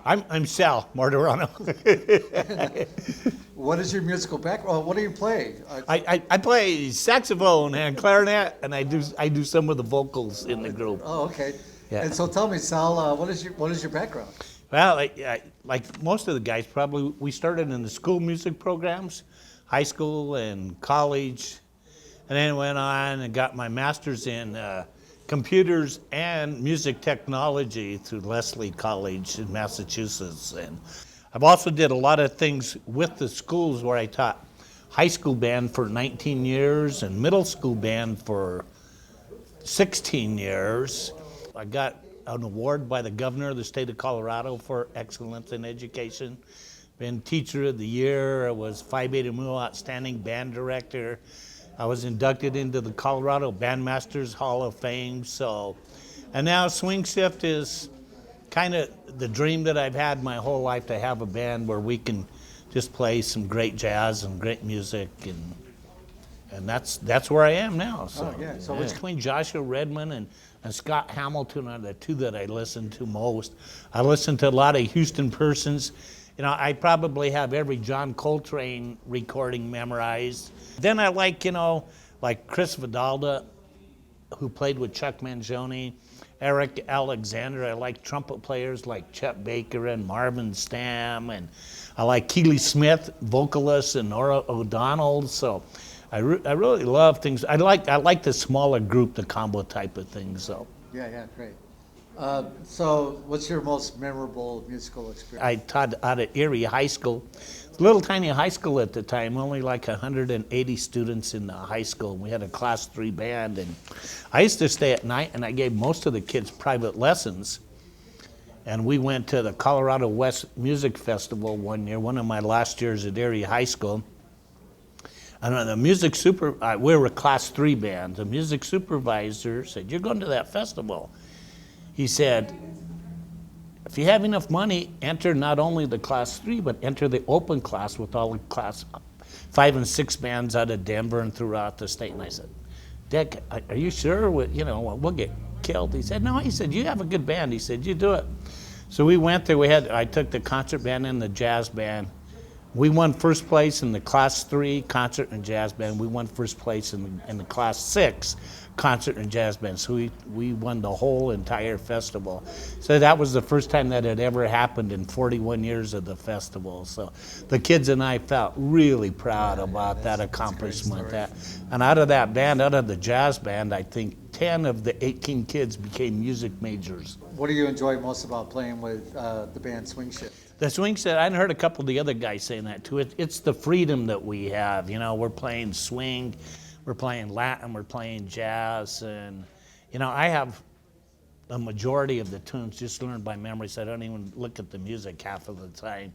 I'm Sal Martorano. What is your musical background? What do you play? I play saxophone and clarinet, and I do some of the vocals in the group. Oh, okay. Yeah. And so tell me, Sal, what is your background? Well, like most of the guys, probably we started in the school music programs, high school and college, and then went on and got my master's in computers and music technology through Lesley College in Massachusetts. And I've also did a lot of things with the schools where I taught high school band for 19 years and middle school band for 16 years. I got an award by the governor of the state of Colorado for excellence in education. Been Teacher of the Year. I was Phi Beta Mu Outstanding Band Director. I was inducted into the Colorado Bandmasters Hall of Fame. And now SwingShift is kind of the dream that I've had my whole life, to have a band where we can just play some great jazz and great music, and that's where I am now. So, oh, yeah. So yeah. Between Joshua Redmond and Scott Hamilton are the two that I listen to most. I listen to a lot of Houston persons. You know, I probably have every John Coltrane recording memorized. Then I like, like Chris Vidalda, who played with Chuck Mangione, Eric Alexander. I like trumpet players like Chet Baker and Marvin Stamm, and I like Keely Smith, vocalist, and Nora O'Donnell. So I really love things. I like the smaller group, the combo type of things. So yeah, great. So what's your most memorable musical experience? I taught out at Erie High School. It's a little tiny high school at the time, only like 180 students in the high school. We had a class 3 band, and I used to stay at night, and I gave most of the kids private lessons. And we went to the Colorado West Music Festival one year, one of my last years at Erie High School. And the we were a class 3 band. The music supervisor said, "You're going to that festival." He said, "If you have enough money, enter not only the class 3, but enter the open class with all the class 5 and 6 bands out of Denver and throughout the state." And I said, "Dick, are you sure? We'll get killed." He said, "No." He said, "You have a good band." He said, "You do it." So we went there. I took the concert band and the jazz band. We won first place in the class 3 concert and jazz band. We won first place in the class 6 concert and jazz band. So we won the whole entire festival. So that was the first time that had ever happened in 41 years of the festival. So the kids and I felt really proud about that accomplishment. And out of that band, out of the jazz band, I think 10 of the 18 kids became music majors. What do you enjoy most about playing with the band SwingShift? The SwingShift, I heard a couple of the other guys saying that too. It's the freedom that we have. We're playing swing, we're playing Latin, we're playing jazz, and I have a majority of the tunes just learned by memory, so I don't even look at the music half of the time.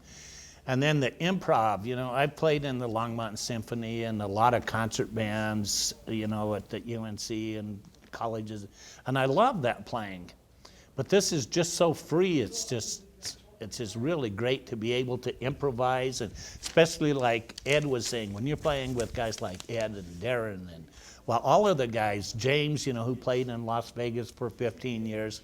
And then the improv, I played in the Long Mountain Symphony and a lot of concert bands, at the UNC and colleges, and I love that playing. But this is just so free. It's just really great to be able to improvise, and especially like Ed was saying, when you're playing with guys like Ed and Darren, and all of the guys, James, who played in Las Vegas for 15 years,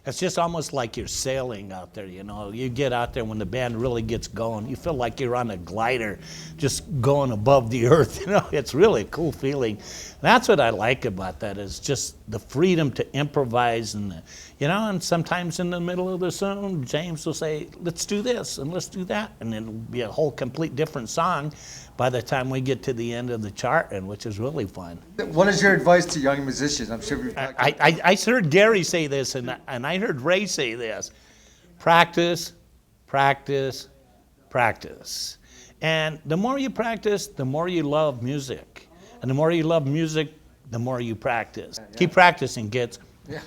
it's just almost like you're sailing out there. You get out there when the band really gets going, you feel like you're on a glider just going above the earth. It's really a cool feeling. That's what I like about that, is just the freedom to improvise, and and sometimes in the middle of the song, James will say, "Let's do this and let's do that," and it'll be a whole complete different song by the time we get to the end of the chart, and which is really fun. What is your advice to young musicians? I'm sure I heard Gary say this, and I heard Ray say this: practice, practice, practice. And the more you practice, the more you love music. And the more you love music, the more you practice. Yeah. Keep practicing, kids. Yeah.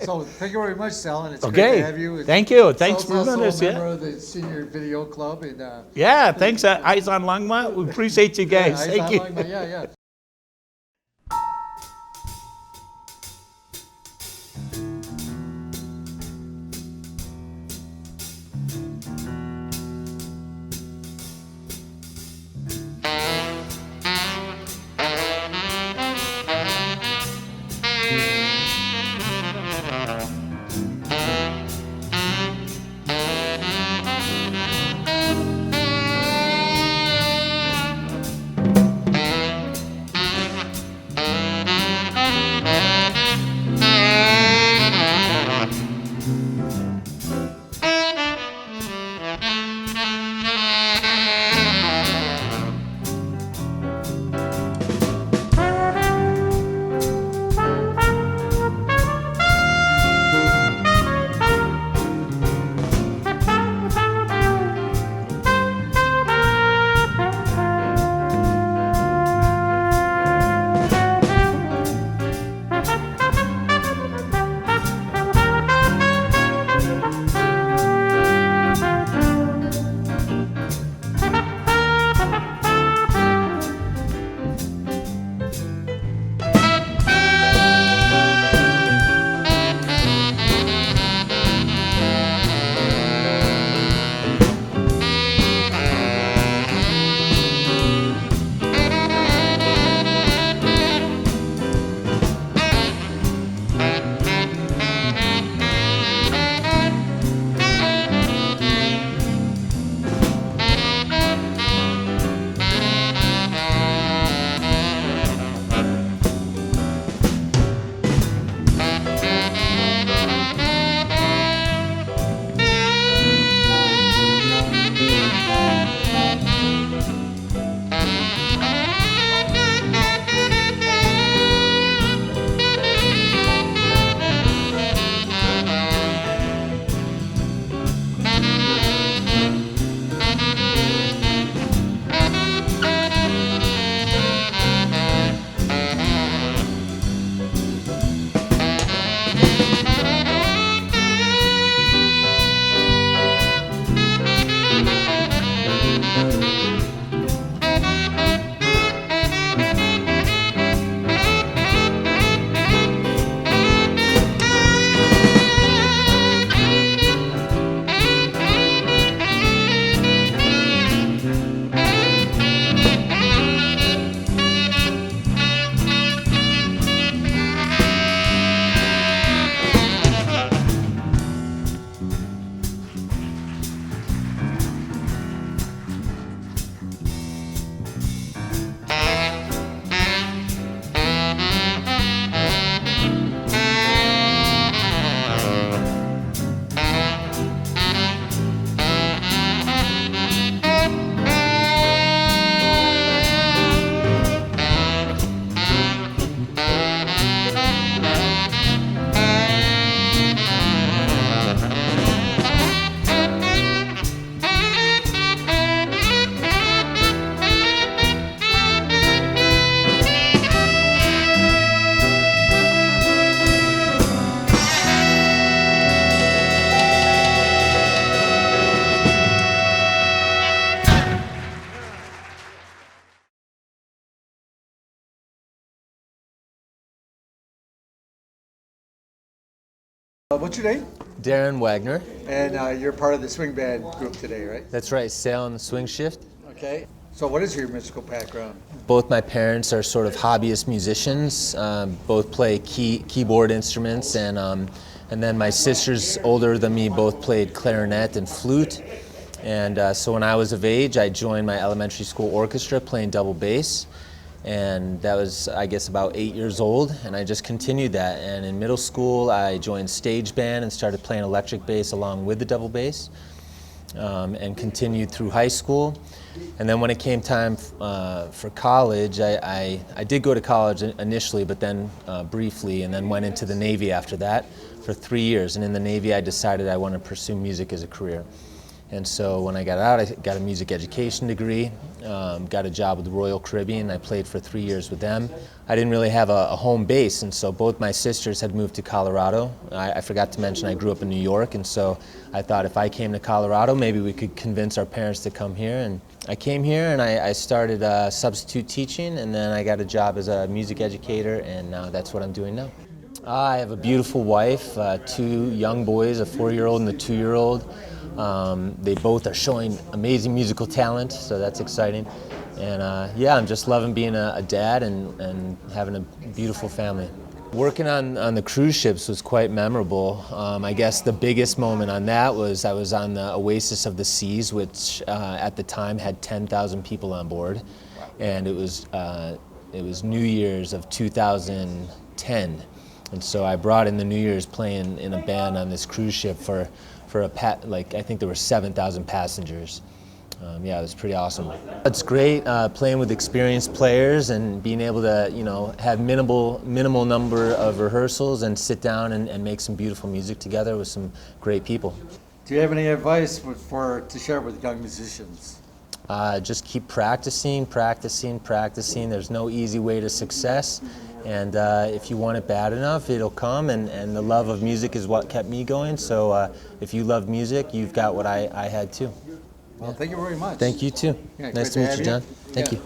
So thank you very much, Sal, and it's great to have you. Thank you. Thanks for doing this. Also a member of the Senior Video Club. Yeah, thanks, Eyes on Longmont. We appreciate you guys. Thank you. Yeah. What's your name? Darren Wagner. And you're part of the swing band group today, right? That's right, sail on the SwingShift. Okay. So what is your musical background? Both my parents are sort of hobbyist musicians. Both play keyboard instruments, and then my sisters, older than me, both played clarinet and flute. And so when I was of age, I joined my elementary school orchestra playing double bass. And that was, I guess, about 8 years old, and I just continued that. And in middle school, I joined stage band and started playing electric bass along with the double bass, and continued through high school. And then when it came time for college, I did go to college initially, but then briefly, and then went into the Navy after that for 3 years. And in the Navy, I decided I wanted to pursue music as a career. And so when I got out, I got a music education degree, got a job with the Royal Caribbean. I played for 3 years with them. I didn't really have a home base, and so both my sisters had moved to Colorado. I forgot to mention I grew up in New York, and so I thought if I came to Colorado, maybe we could convince our parents to come here. And I came here and I started substitute teaching, and then I got a job as a music educator, and now that's what I'm doing now. I have a beautiful wife, 2 young boys, a 4-year-old and a 2-year-old. They both are showing amazing musical talent, so that's exciting. And yeah, I'm just loving being a dad and having a beautiful family. Working on the cruise ships was quite memorable. I guess the biggest moment on that was I was on the Oasis of the Seas, which at the time had 10,000 people on board. And it was New Year's of 2010. And so I brought in the New Year's playing in a band on this cruise ship for I think there were 7,000 passengers. Yeah, it was pretty awesome. It's great playing with experienced players and being able to, have minimal number of rehearsals and sit down and make some beautiful music together with some great people. Do you have any advice to share with young musicians? Just keep practicing. There's no easy way to success. And if you want it bad enough, it'll come, and the love of music is what kept me going. So if you love music, you've got what I had too. Well, thank you very much. Thank you too. Yeah, nice great to meet have you, John. Thank you.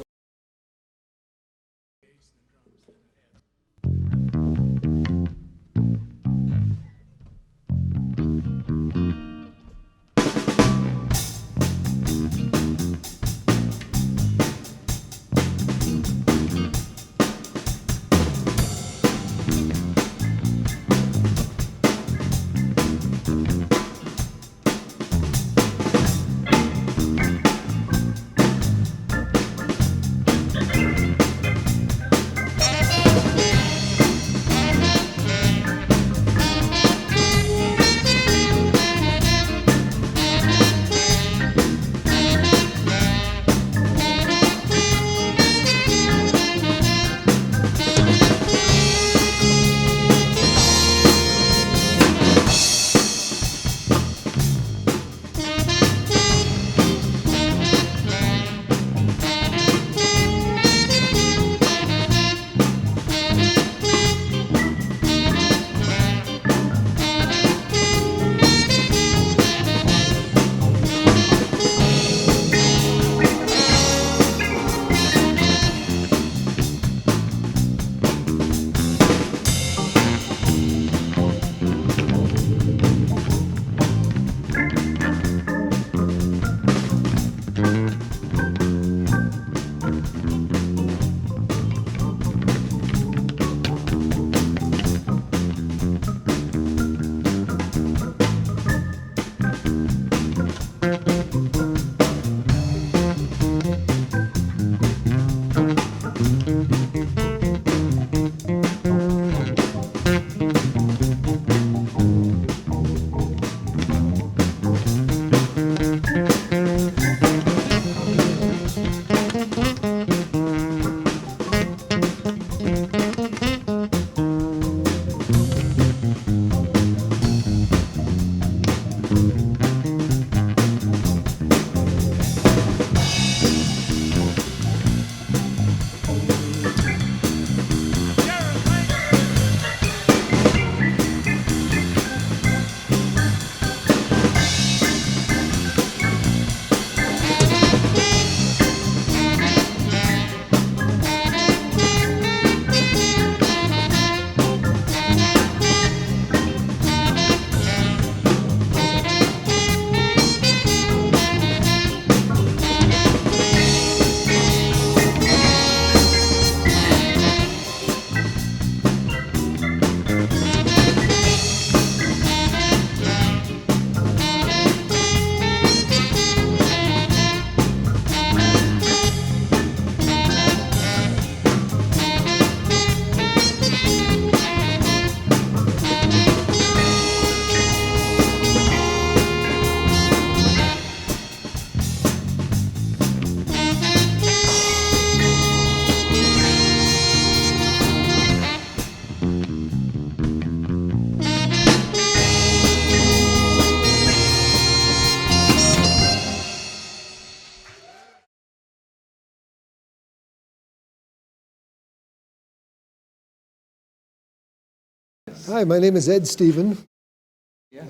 Hi, my name is Ed Stephen.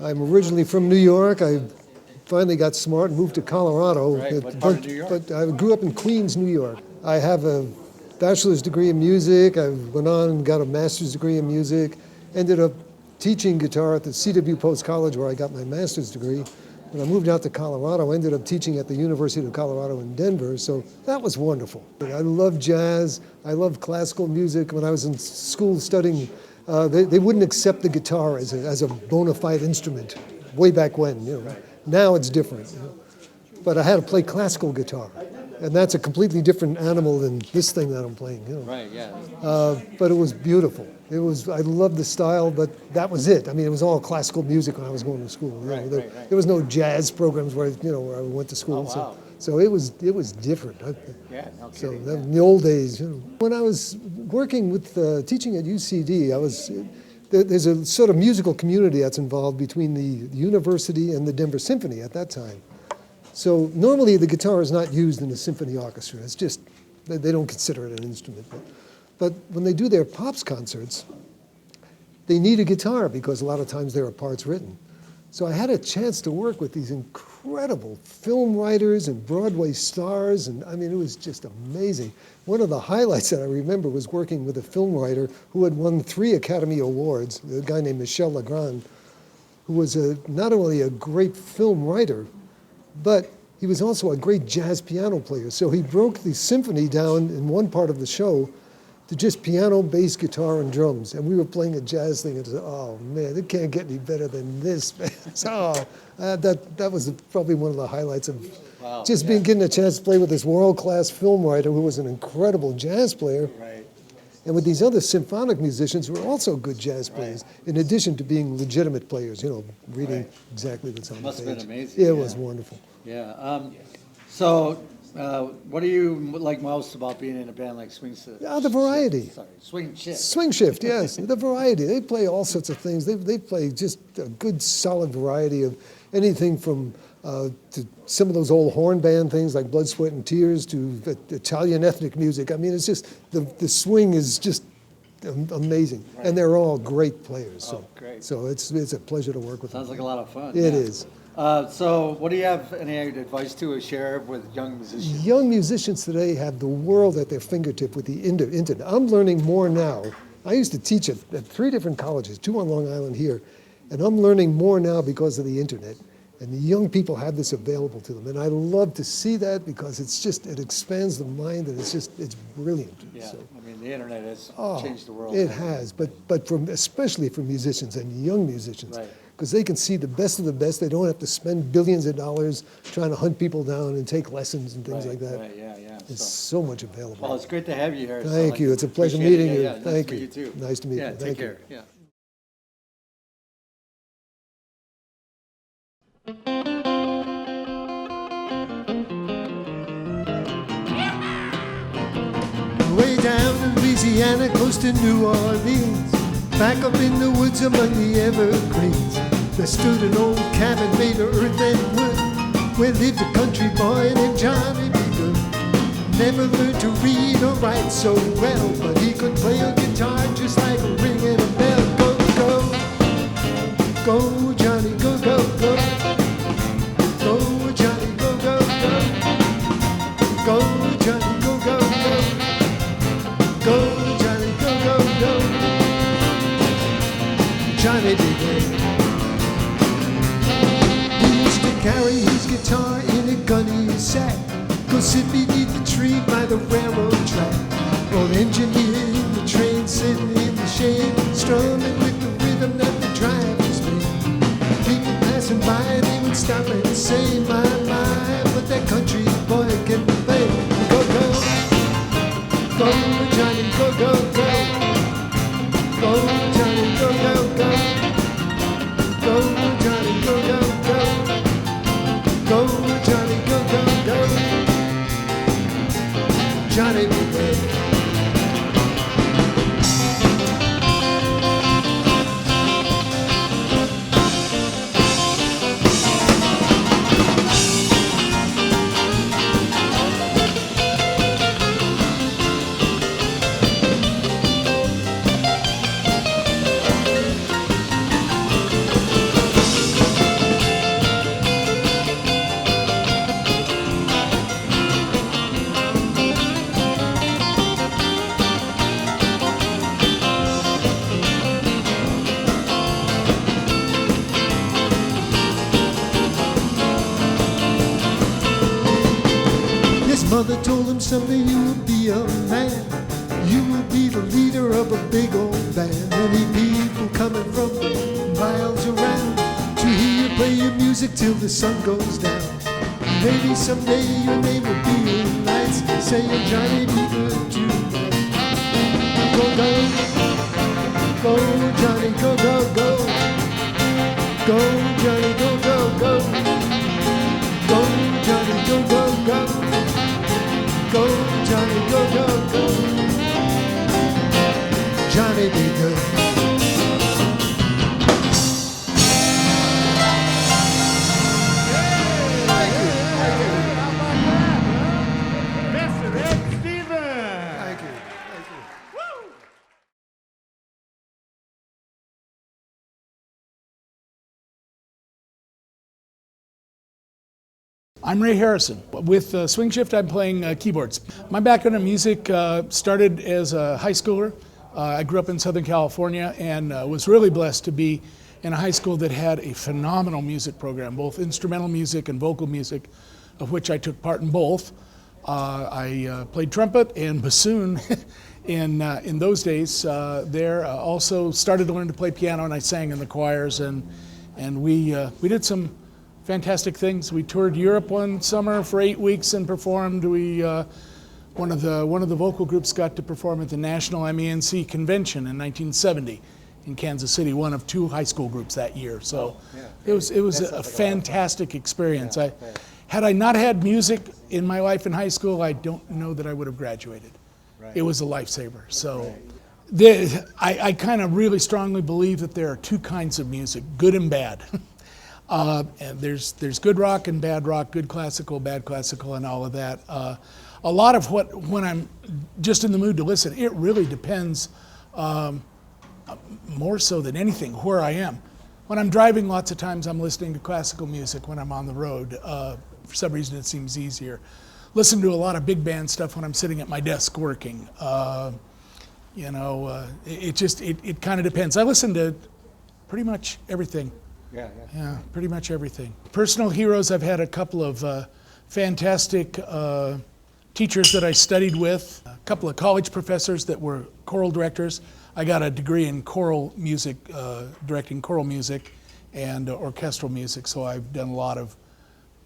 I'm originally from New York. I finally got smart and moved to Colorado. Right, what part of New York? But I grew up in Queens, New York. I have a bachelor's degree in music. I went on and got a master's degree in music. Ended up teaching guitar at the C.W. Post College where I got my master's degree. When I moved out to Colorado, I ended up teaching at the University of Colorado in Denver, so that was wonderful. I love jazz. I love classical music. When I was in school studying, they wouldn't accept the guitar as a bona fide instrument way back when. You know. Right. Now it's different. You know. But I had to play classical guitar, and that's a completely different animal than this thing that I'm playing. You know. Right, yeah. But it was beautiful. I loved the style, but that was it. I mean, it was all classical music when I was going to school. You know. There was no jazz programs where I went to school. Oh, wow. So it was different. Yeah, no So kidding. in the old days, you know. When I was working with teaching at UCD, there's a sort of musical community that's involved between the university and the Denver Symphony at that time. So normally the guitar is not used in a symphony orchestra. It's just, they don't consider it an instrument. But when they do their pops concerts, they need a guitar because a lot of times there are parts written. So I had a chance to work with these incredible film writers and Broadway stars, and I mean, it was just amazing. One of the highlights that I remember was working with a film writer who had won 3 Academy Awards, a guy named Michel Legrand, who was not only a great film writer, but he was also a great jazz piano player. So he broke the symphony down in one part of the show to just piano, bass, guitar, and drums. And we were playing a jazz thing, and I said, oh man, it can't get any better than this, man. So that was probably one of the highlights of getting a chance to play with this world-class film writer who was an incredible jazz player. Right. And with these other symphonic musicians who were also good jazz players, in addition to being legitimate players, you know, reading exactly what's on the page. Must have been amazing. Yeah, it was wonderful. Yeah. So, what do you like most about being in a band like SwingShift? The variety. SwingShift. SwingShift, yes, the variety. They play all sorts of things. They play just a good, solid variety of anything from to some of those old horn band things like Blood, Sweat, and Tears to Italian ethnic music. I mean, it's just, the swing is just amazing. Right. And they're all great players. So, great. So it's a pleasure to work with them. Sounds like a lot of fun. It is. So what do you have any advice to share with young musicians? Young musicians today have the world at their fingertip with the internet. I'm learning more now. I used to teach at 3 different colleges, 2 on Long Island here, and I'm learning more now because of the internet. And the young people have this available to them. And I love to see that because it expands the mind and it's brilliant. Yeah, So, I mean, the internet has changed the world. It has, but especially for musicians and young musicians. Right. Because they can see the best of the best. They don't have to spend billions of dollars trying to hunt people down and take lessons and things like that. Right, yeah. There's so much available. Well, it's great to have you here. Thank you. It's a pleasure appreciate meeting it. you. Yeah, Thank nice you. to meet you too. Nice to meet you. Yeah, Thank take you. care. Yeah. Way down in Louisiana, close to New Orleans, back up in the woods among the evergreens, there stood an old cabin made of earth and wood, where lived a country boy named Johnny B. Good. Never learned to read or write so well, but he could play a guitar just like a ringing a bell. Go, go, go, Johnny, go, go, go. Go, Johnny, go, go, go. Go, Johnny, go, go, go. Go, Johnny, go, go, go. Johnny B. Good. He used to carry his guitar in a gunny sack, go sit beneath the tree by the railroad track. Old engineer in the train sitting in the shade, strumming with the rhythm that the drivers made. People passing by, they would stop and say, my, but that country boy can play. Go, go, go, Johnny, go, go, go. Go, Johnny, go, go, go. Go, Johnny, go, go, go. Go, Johnny, go, go, go. Johnny B. Good. Mother told him someday you will be a man. You will be the leader of a big old band. Many people coming from miles around to hear you play your music till the sun goes down. Maybe someday your name will be in lights saying Johnny be good to me. Go, go, go, Johnny, go, go, go. Go, Johnny, go, go, go. Go, Johnny, go, go, go. Go, Johnny, go, go, go. Johnny be good. I'm Ray Harrison. With SwingShift, I'm playing keyboards. My background in music started as a high schooler. I grew up in Southern California and was really blessed to be in a high school that had a phenomenal music program, both instrumental music and vocal music, of which I took part in both. I played trumpet and bassoon in those days there. Also started to learn to play piano, and I sang in the choirs, and we did some fantastic things. We toured Europe one summer for 8 weeks and performed. One of the vocal groups got to perform at the National MENC Convention in 1970 in Kansas City, one of 2 high school groups that year. So it was a fantastic experience. Had I not had music in my life in high school, I don't know that I would have graduated. It was a lifesaver. So I kind of really strongly believe that there are 2 kinds of music, good and bad. And there's good rock and bad rock, good classical, bad classical, and all of that. A lot of when I'm just in the mood to listen, it really depends more so than anything where I am. When I'm driving, lots of times I'm listening to classical music when I'm on the road. For some reason it seems easier. Listen to a lot of big band stuff when I'm sitting at my desk working. It kind of depends. I listen to pretty much everything. Yeah, pretty much everything. Personal heroes, I've had a couple of fantastic teachers that I studied with, a couple of college professors that were choral directors. I got a degree in choral music, directing choral music and orchestral music, so I've done a lot of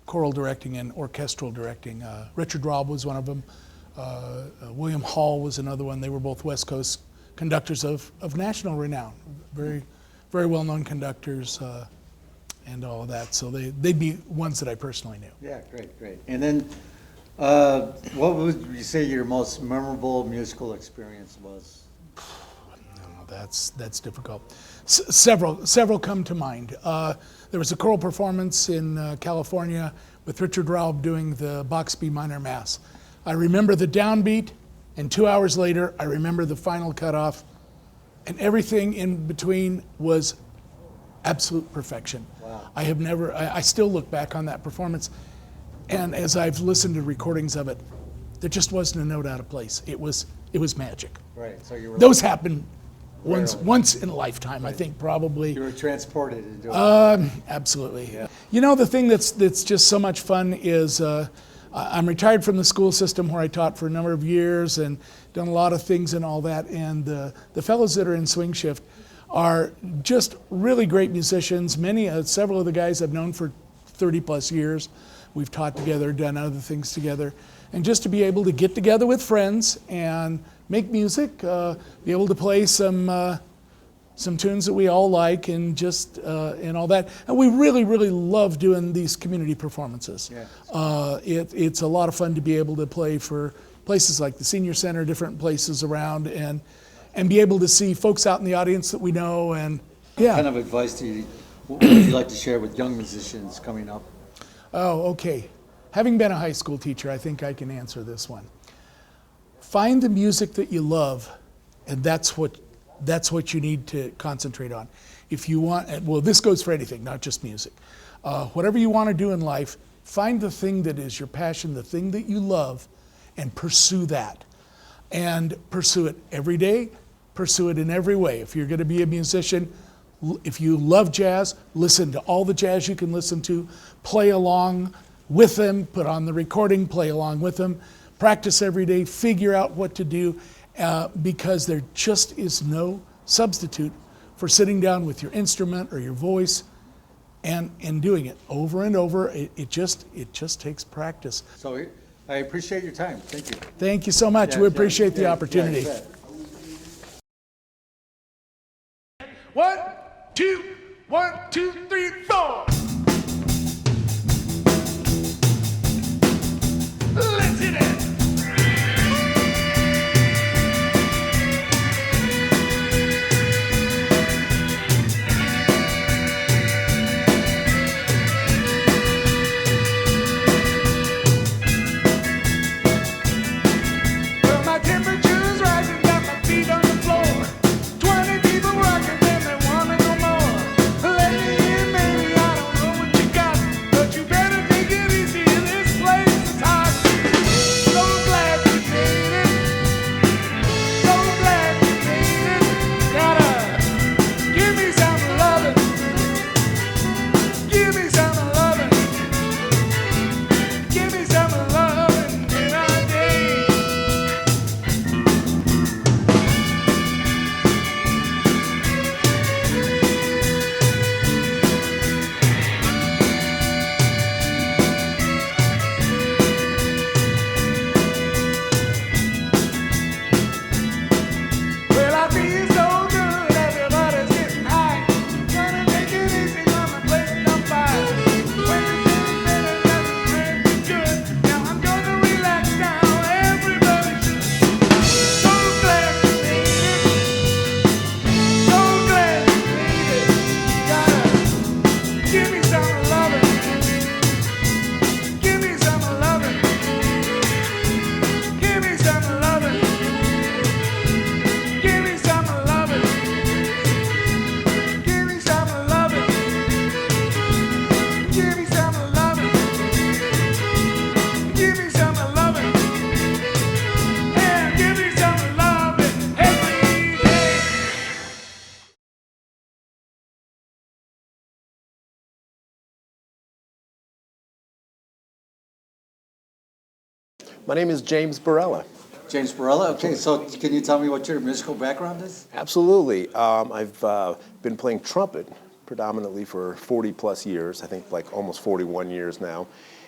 choral directing and orchestral directing. Richard Robb was one of them. William Hall was another one. They were both West Coast conductors of national renown, very, very well-known conductors. And all of that, so they'd be ones that I personally knew. Yeah, great. And then, what would you say your most memorable musical experience was? No, that's difficult. Several come to mind. There was a choral performance in California with Richard Robb doing the Bach's B minor Mass. I remember the downbeat, and 2 hours later, I remember the final cutoff, and everything in between was absolute perfection. Wow. I still look back on that performance, and as I've listened to recordings of it, there just wasn't a note out of place. It was magic. Right. So you were. Those happen once Rarely. in a lifetime. I think probably. You were transported into it. Absolutely. Yeah. You know, the thing that's just so much fun is I'm retired from the school system where I taught for a number of years and done a lot of things and all that. And the fellows that are in SwingShift are just really great musicians. Several of the guys I've known for 30 plus years. We've taught together, done other things together. And just to be able to get together with friends and make music, be able to play some tunes that we all like and just and all that. And we really, really love doing these community performances. Yeah. It's a lot of fun to be able to play for places like the Senior Center, different places around, and be able to see folks out in the audience that we know. And yeah. What kind of advice would you like to share with young musicians coming up? Oh, okay. Having been a high school teacher, I think I can answer this one. Find the music that you love, and that's what you need to concentrate on. If you want, well, this goes for anything, not just music. Whatever you want to do in life, find the thing that is your passion, the thing that you love, and pursue that. And pursue it every day, pursue it in every way. If you're going to be a musician, if you love jazz, listen to all the jazz you can listen to, play along, with them, put on the recording, play along with them, practice every day, figure out what to do, because there just is no substitute for sitting down with your instrument or your voice and doing it over and over. It just takes practice. So I appreciate your time. Thank you. Thank you so much. Yeah, We yeah, appreciate the yeah, opportunity. yeah, you bet. 1, 2, 1, 2, 3, 4. Let's hit it. Well, my temperature's rising, got my feet on the floor. 20 people rocking and they wanna know more. Let me in, baby, I don't know what you got, but you better take it easy, this place is hot. So glad you made it, so glad you made it. Gotta give me some loving, give me some loving, give me some loving in a day. Well, I feel so good, everybody's getting high. Gonna take it easy, gonna play it on fire. When the feeling better, doesn't make me good. Now I'm gonna relax now, everybody should. So glad you made it, so glad you made it. Gotta give me some loving, give me some loving, give me some loving. Give me some loving. Give me some loving. Give me some loving. Give me some loving. And give me some loving every day. My name is James Barella. James Barella. Okay, so can you tell me what your musical background is? Absolutely. I've been playing trumpet predominantly for 40 plus years, I think like almost 41 years now.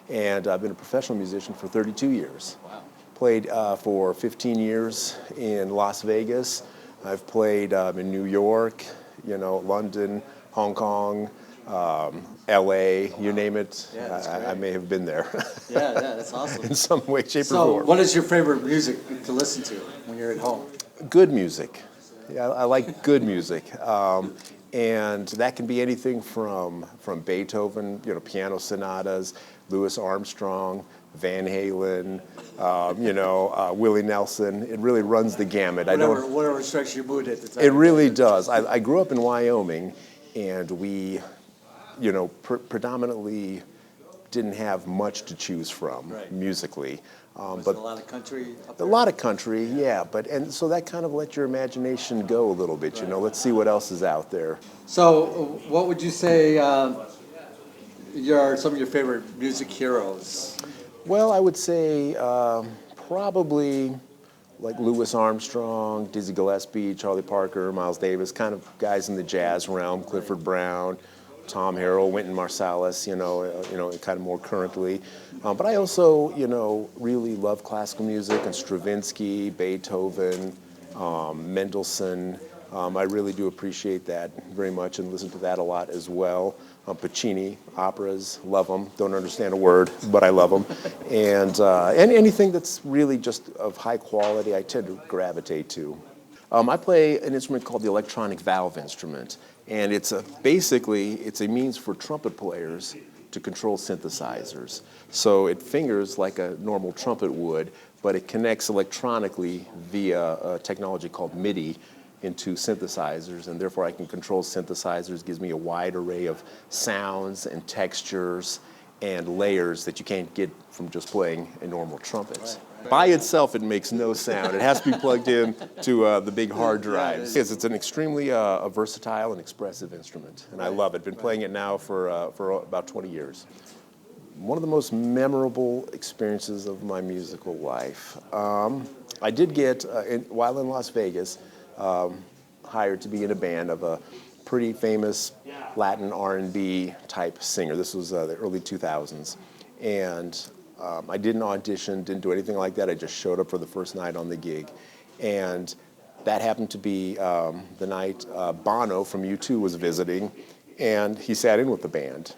And I've been a professional musician for 32 years. Wow. Played for 15 years in Las Vegas. I've played in New York, London, Hong Kong, LA, you name it. Yeah, that's I great. may have been there Yeah, that's awesome. in some way, shape, or So form. what is your favorite music to listen to when you're at home? Good music. Yeah, I like good music. And that can be anything from Beethoven, piano sonatas, Louis Armstrong, Van Halen, Willie Nelson. It really runs the gamut. Whatever strikes your mood at the time. It really does. I grew up in Wyoming, and we, predominantly didn't have much to choose from Right. musically. Was But it a lot of country up a there? lot of country, yeah, and so that kind of let your imagination go a little bit, let's see what else is out there. So what would you say are some of your favorite music heroes? Well, I would say probably like Louis Armstrong, Dizzy Gillespie, Charlie Parker, Miles Davis, kind of guys in the jazz realm, Clifford Brown, Tom Harrell, Wynton Marsalis, kind of more currently. But I also, really love classical music and Stravinsky, Beethoven, Mendelssohn. I really do appreciate that very much and listen to that a lot as well. Puccini, operas, love them. Don't understand a word, but I love them. And anything that's really just of high quality, I tend to gravitate to. I play an instrument called the electronic valve instrument, and basically it's a means for trumpet players to control synthesizers. So it fingers like a normal trumpet would, but it connects electronically via a technology called MIDI into synthesizers, and therefore I can control synthesizers. Gives me a wide array of sounds and textures and layers that you can't get from just playing a normal trumpet. By itself, it makes no sound. It has to be plugged in to the big hard drives. It's an extremely versatile and expressive instrument, and I love it. Been playing it now for about 20 years. one of the most memorable experiences of my musical life. I did get, while in Las Vegas, hired to be in a band of a pretty famous Latin R&B type singer. This was the early 2000s. And I didn't audition, didn't do anything like that. I just showed up for the first night on the gig. And that happened to be the night Bono from U2 was visiting, and he sat in with the band.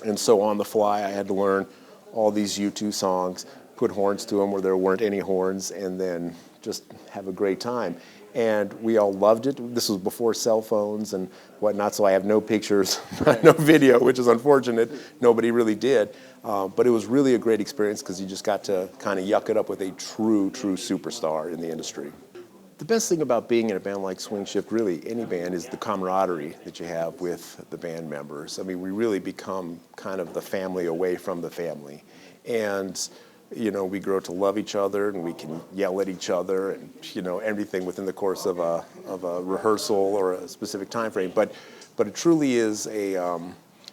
And so on the fly, I had to learn all these U2 songs, put horns to them where there weren't any horns, and then just have a great time. And we all loved it. This was before cell phones and whatnot, so I have no pictures, no video, which is unfortunate. Nobody really did. But it was really a great experience because you just got to kind of yuck it up with a true superstar in the industry. The best thing about being in a band like SwingShift, really any band, is the camaraderie that you have with the band members. I mean, we really become kind of the family away from the family. And, you know, we grow to love each other, and we can yell at each other, and, you know, everything within the course of a rehearsal or a specific time frame. But it truly is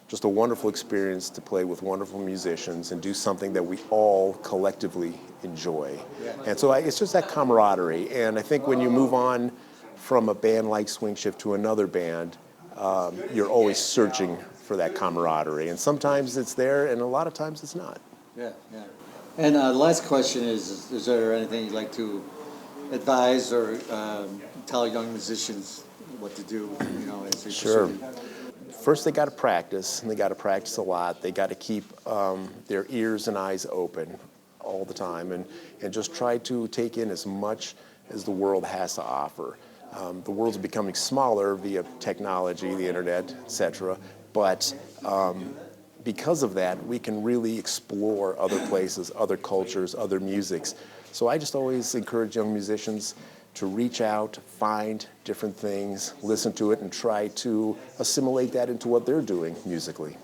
just a wonderful experience to play with wonderful musicians and do something that we all collectively enjoy. And so it's just that camaraderie. And I think when you move on from a band like SwingShift to another band, you're always searching for that camaraderie. And sometimes it's there, and a lot of times it's not. Yeah. And the last question is there anything you'd like to advise or tell young musicians what to do, you know, as they Sure. pursue? First, they got to practice, and they got to practice a lot. They got to keep their ears and eyes open all the time, and just try to take in as much as the world has to offer. The world's becoming smaller via technology, the internet, etc. But because of that, we can really explore other places, other cultures, other musics. So I just always encourage young musicians to reach out, find different things, listen to it, and try to assimilate that into what they're doing musically.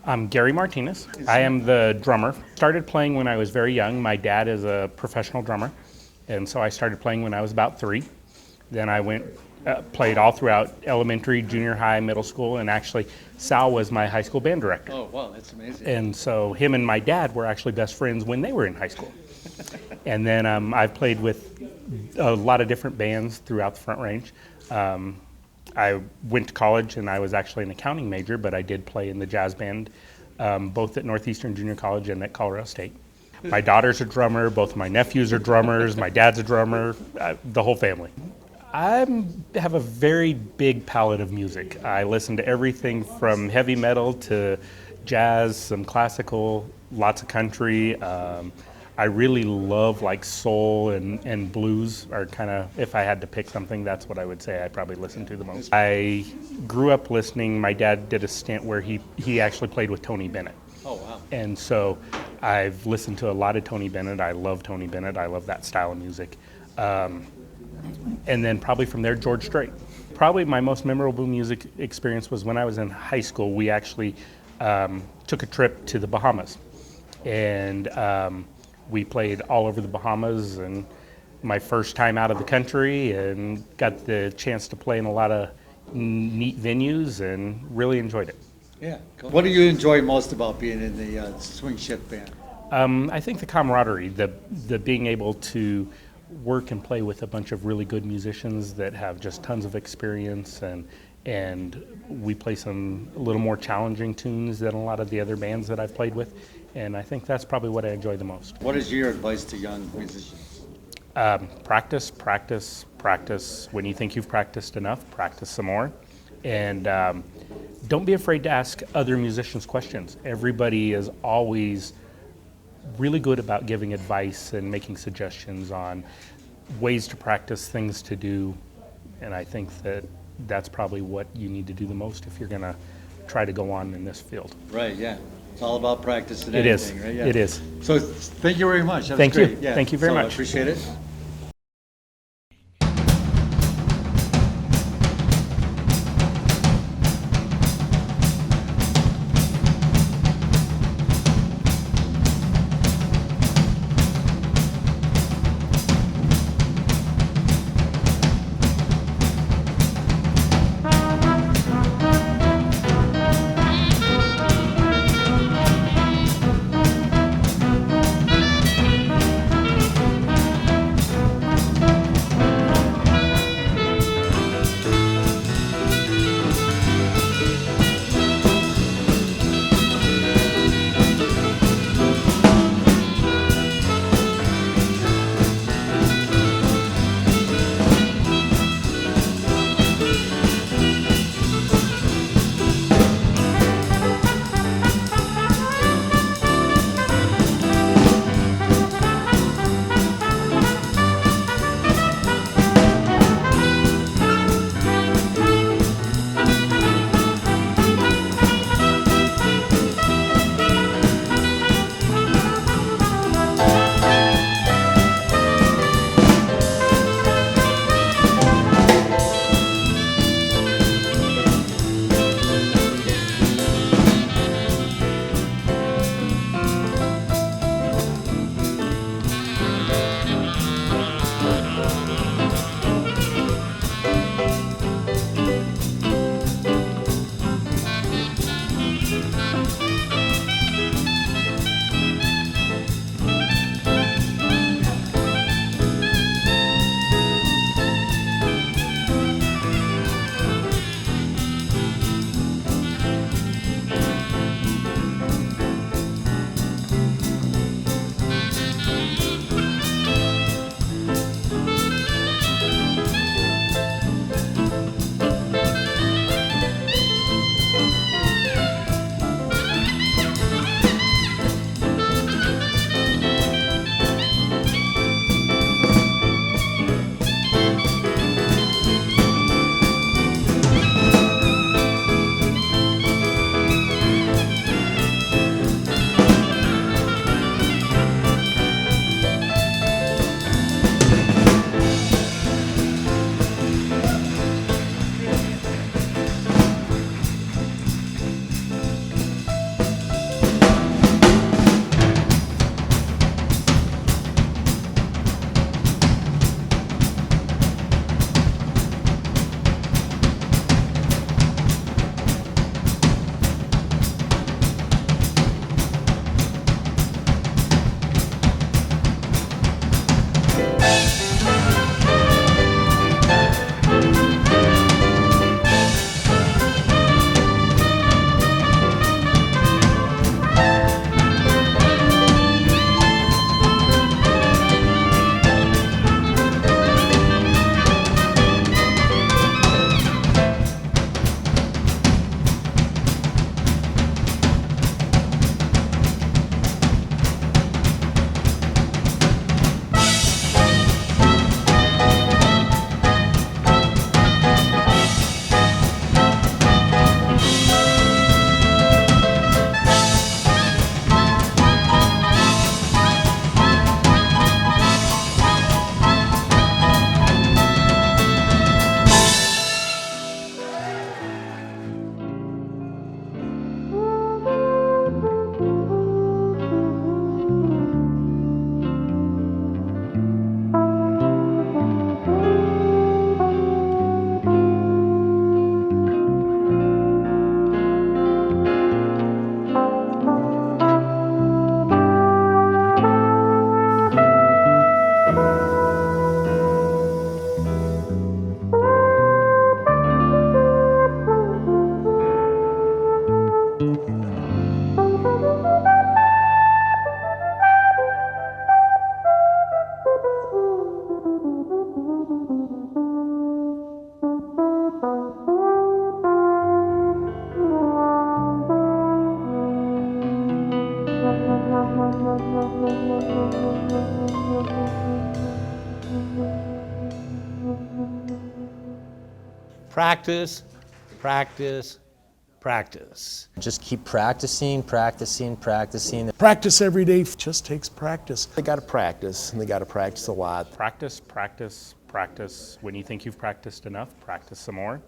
I'm Gary Martinez. I am the drummer. Started playing when I was very young. My dad is a professional drummer, and so I started playing when I was about 3. Then I played all throughout elementary, junior high, middle school, and actually Sal was my high school band director. Oh, wow, that's amazing. And so him and my dad were actually best friends when they were in high school. And then I've played with a lot of different bands throughout the Front Range. I went to college and I was actually an accounting major, but I did play in the jazz band, both at Northeastern Junior College and at Colorado State. My daughter's a drummer, both of my nephews are drummers, my dad's a drummer, the whole family. I have a very big palette of music. I listen to everything from heavy metal to jazz, some classical, lots of country. I really love like soul and blues are kind of, if I had to pick something, that's what I would say I probably listen to the most. I grew up listening, my dad did a stint where he actually played with Tony Bennett. Oh, wow. And so I've listened to a lot of Tony Bennett. I love Tony Bennett. I love that style of music. And then probably from there, George Strait. Probably my most memorable music experience was when I was in high school. We actually took a trip to the Bahamas. And we played all over the Bahamas, and my first time out of the country, and got the chance to play in a lot of neat venues and really enjoyed it. Yeah. Cool. What do you enjoy most about being in the SwingShift band? I think the camaraderie, the being able to work and play with a bunch of really good musicians that have just tons of experience, and we play some a little more challenging tunes than a lot of the other bands that I've played with, and I think that's probably what I enjoy the most. What is your advice to young musicians? Practice, practice, practice. When you think you've practiced enough, practice some more, and don't be afraid to ask other musicians questions. Everybody is always really good about giving advice and making suggestions on ways to practice, things to do, and I think that's probably what you need to do the most if you're going to try to go on in this field. Right, yeah. It's all about practice and It is. everything, right? Yeah. It is. So thank you very much. That was Thank you. great. Yeah. Thank you very I much. appreciate it. practice, practice, practice. Just keep practicing, practicing, practicing. Practice every day just takes practice. They got to practice, and they got to practice a lot. Practice, practice, practice. When you think you've practiced enough, practice some more.